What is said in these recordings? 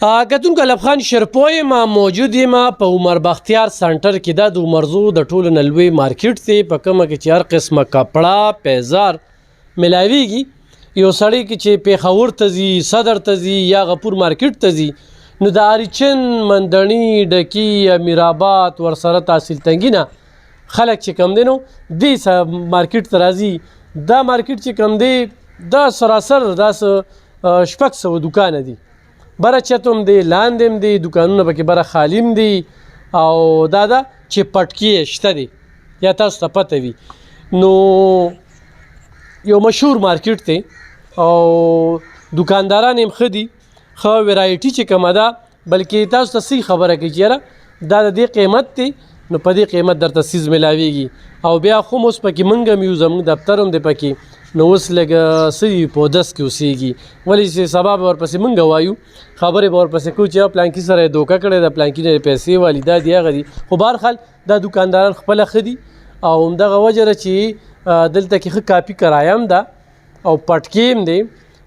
کتونکو الف خان شرپوی ما موجود یم په عمر بختیار سنټر کې. دا د عمرزو د ټولو نه لوی مارکیټ دی په کومه کې چې هر قسمه کپړه پیزار ملاویږي. یو سړی کې چې پیښور ته ځي، صدر ته ځي یا غفور مارکیټ ته ځي، نو د اریچن، مندڼي، ډکی، امیرآباد ورسره تحصیل تنګي نه خلک چې کم دی نو دې مارکیټ ته راځي. دا مارکیټ چې کم دی دا سراسر داسې 600 دوکانه دي، بره چتم دی، لاندې هم دي، دوکانونه پکې بره خالیم دي او دا ده چې پټکي شته دي یا تاسو ته پته وي. نو یو مشهور مارکیټ دی او دوکانداران هم ښه دي، ښه ویرایټي چې کومه ده، بلکې تاسو ته صحیح خبره کوي چې یاره دا د دې قیمت دی، نو په دې قیمت درته څیز ملاویږي. او بیا خو اوس پکې موږ هم یو، زموږ دفتر هم دی پکې، نو اوس لږ څه په اودس کې اوسېږي، ولې چې سبا به ورپسې موږ وایو، خبرې به ورپسې کوو چې پلانکي سره یې دوکه کړې ده، پلانکي نه پیسې والي، دا دي هغه دي. خو بهرحال دا دوکانداران خپله ښه دي او همدغه وجه ده چې دلته کې ښه کافي کرایه هم ده او پټکي هم دی،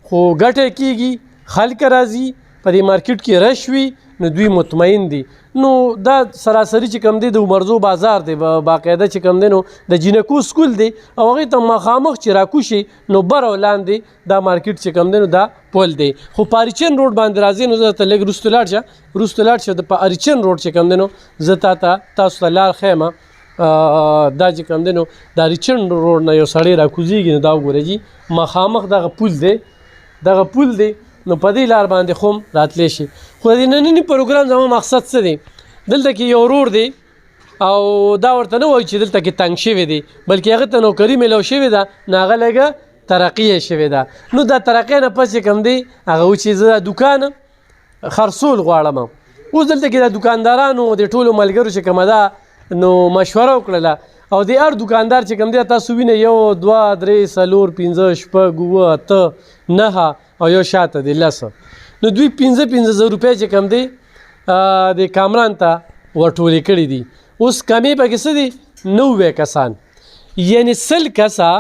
خو ګټه کېږي، خلک راځي، په دې مارکیټ کې رش وي، نو دوی مطمئن دي. نو دا سراسري چې کوم دی د عمرزو بازار دی، باقاعده چې کوم دی نو د جینکو سکول دی او هغې ته مخامخ چې راکوشي نو بر او لاندې دا مارکیټ چې کوم دی نو دا پل دی. خو په اریچن روډ باندې راځي نو زه ته لږ وروسته لاړ شه، د په اریچن روډ چې کوم دی نو زه تاسو ته لار ښیم. دا چې کوم دی نو د اریچن روډ نه یو سړی راکوزېږي نو دا وګورئ جي مخامخ دغه پل دی، نو په دې لار باندې خو هم راتلی شي. خو د ننني پروګرام زما مقصد څه دی، دلته کې یو ورور دی او دا ورته نه وایي چې دلته کې تنګ شوی دی، بلکې هغه ته نوکري میلاو شوې ده، نو هغه لږه ترقي یې شوې ده. نو دا ترقۍ نه پس چې کوم دی هغه و چې زه دا دوکان خرڅول غواړم. اوس دلته کې د دوکاندارانو د ټولو ملګرو چې کومه ده نو مشوره وکړله او د هر دوکاندار چې کوم دی تاسو وینئ 1 2 3 4 5 6 7 8 9 او یو شاته دی 10، نو دوی 15,000 روپۍ چې کوم دی د کامران ته ورټولې کړي دي. اوس کمې پکې څه دي 90 کسان، یعنې 100 کسه،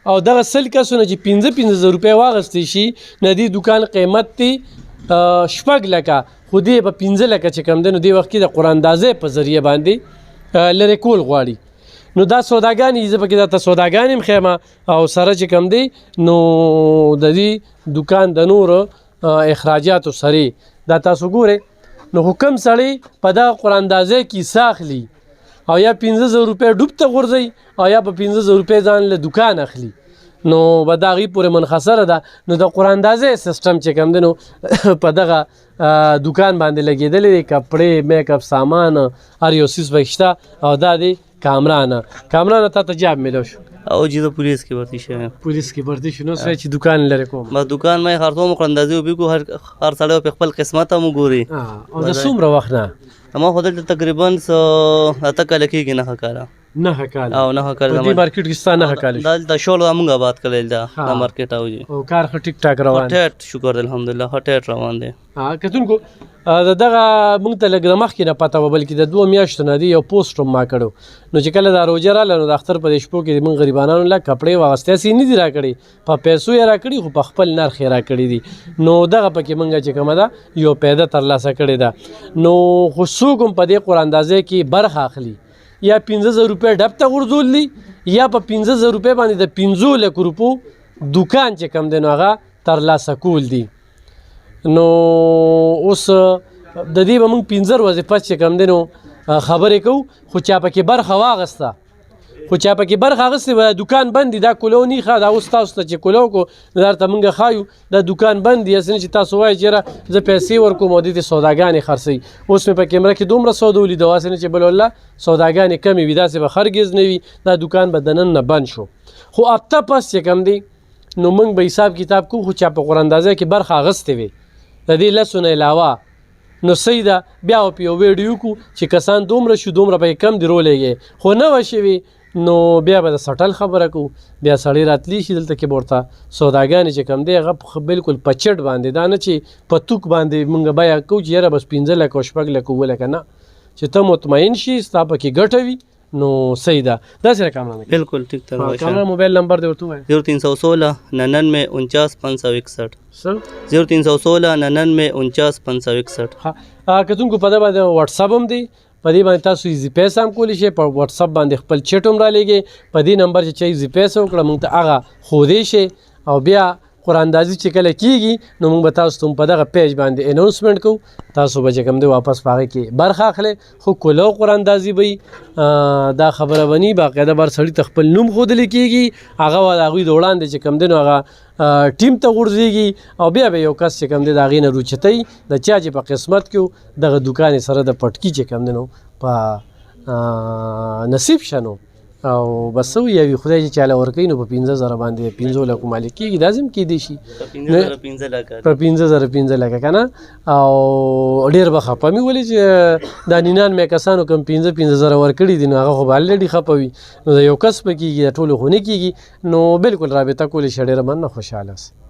او دغه 100 کسونه چې 15,000 روپۍ واغستی شي نه دې دوکان قیمت دی 6 لکه، خو دې په 15 لکه چې کوم دی نو دې وخت کې د قراندازۍ په ذریعه باندې لرې کول غواړي. نو دا سوداګانې زه پکې درته سوداګانې هم ښیم او سره چې کوم دی نو د دې دوکان د نورو اخراجاتو سره دا تاسو ګورئ. نو خو کوم سړی په دغه قراندازۍ کې حصه اخلي او یا 15,000 روپۍ ډوب ته غورځوي او یا په 15,000 روپۍ ځان له دوکان اخلي، نو به د هغې پورې منحصره ده. نو د قراندازۍ سیسټم چې کوم دی نو په دغه دوکان باندې لګېدلی دی، کپړې، میک اپ سامان، هر یو څیز پکې شته. او دا دی کامرانه تا ته جاب میلاو شو؟ او جی زه پولیس کې ورتی شوم. پولیس کې ورتی شو، نو سوی چې دوکان لرې کوم؟ ما دوکان ما خرڅوم، قراندازي وبکو، هر سړی په خپل قسمت هم ګوري. او د څومره وخت نه؟ ما خو دلته تقریبا 8 کاله کېږي، 9 کاله. 9 کاله؟ او 9 کاله په دې مارکیټ کې ستا 9 کاله؟ دلته شولو موږ آباد کړی دا مارکیټ. او جی او کار ښه ټیک ټاک روان دی؟ شکر دی الحمدلله، ښه ټیټ روان دی. کتونکو دغه موږ ته لږ د مخکې نه پته وه، بلکې د 2 میاشتو نه دی یو پوسټ هم ما کړی. نو چې کله دا روژه راغله نو د اختر په دې شپو کې موږ غریبانانو له کپړې واغستې، هسې نه دي راکړي، په پیسو یې راکړي، خو په خپل نرخ یې راکړي دي. نو دغه پکې موږ چې کومه ده یو پیدا ترلاسه کړې ده. نو خو څوک هم په دې قراندازۍ کې برخه اخلي، یا 15,000 روپۍ ډب ته غورځول دي، یا په 15,000 روپۍ باندې د 15 لک روپو دوکان چې کوم دی نو هغه ترلاسه کول دي. نو اوس د دې به موږ 15 ورځې پس چې کوم دی نو خبرې کوو، خو چا پکې برخه واغسته، خو چا پکې برخه اخیستې وه دوکان بند دي. دا کولو نیخه دا اوس تاسو ته چې کولو کو درته موږ ښایو دا دوکان بند دي، هسې نه چې تاسو وایئ چې یاره زه پیسې ورکوم او دې ته سوداګانې خرڅوي. اوس مې په کیمره کې دومره سودا ولیده، هسې نه چې بل والله سوداګانې کمې وي، داسې به هرګز نه وي. دا دوکان به دننه بند شو. خو هفته پس چې کوم دی نو موږ به حساب کتاب کوو، خو چا په قراندازۍ کې برخه اخیستې وي د دې 10 نه علاوه، نو صحیح ده بیا په یو ویډیو کو چې کسان دومره شو دومره به کم دی رولېږي. خو نه وه شوي نو بیا به د سټل خبره کوو، بیا سړی راتلی شي دلته کې به ورته سوداګانې چې کوم دی هغه بالکل په چټ باندې، دا نه چې په توک باندې موږ بیه کوو چې یاره بس 15 لک او 6 لک 7 لک، نه، چې ته مطمئن شي ستا پکې ګټه وي نو صحیح ده داسې کامران बिल्कुल ठीक तरह کامران موبایل نمبر دې ورته ووایه 0316 99 49 561 څه 0316 99 49 561 ها کتونکو په دې باندې واتساپ هم دی په دې باندې تاسو ایزي پیسې هم کولی شئ په واتساپ باندې خپل چیټ هم را لېږئ په دې نمبر چې ایزي پیسې وکړه موږ ته هغه ښودی شي او بیا قراندازي چې کله کیږي نو موږ به تاسو ته په دغه پیج باندې اناونسمنټ کوو تاسو به چې کوم دی واپس په هغې کې برخه اخلئ خو کلو قراندازي به وي دا خبره به ني باقاعده بر سړي ته خپل نوم ښودلی کېږي هغه به د هغوی د وړاندې چې کوم دی نو هغه ټیم ته غورځېږي او بیا به یو کس چې کوم دی د هغې نه روچتئ د چا چې په قسمت کې دغه دوکان یې سره د پټکي چې کوم دی نو په نصیب شه نو او بس یوي خدای چې چاله ورکوي نو په 15,000 باندې 15 لکو مالک کېږي دا هم کېدی شي په 15,000 لکه که نه او ډېر به خفه مې ولې چې دا 99 کسانو کوم 15,000 ورکړي دي نو هغه خو به الریډي خفه وي نو د یو کس به کېږي د ټولو خو نه کېږي نو بلکل رابطه کولی شي ډېره مننه خوشحاله سي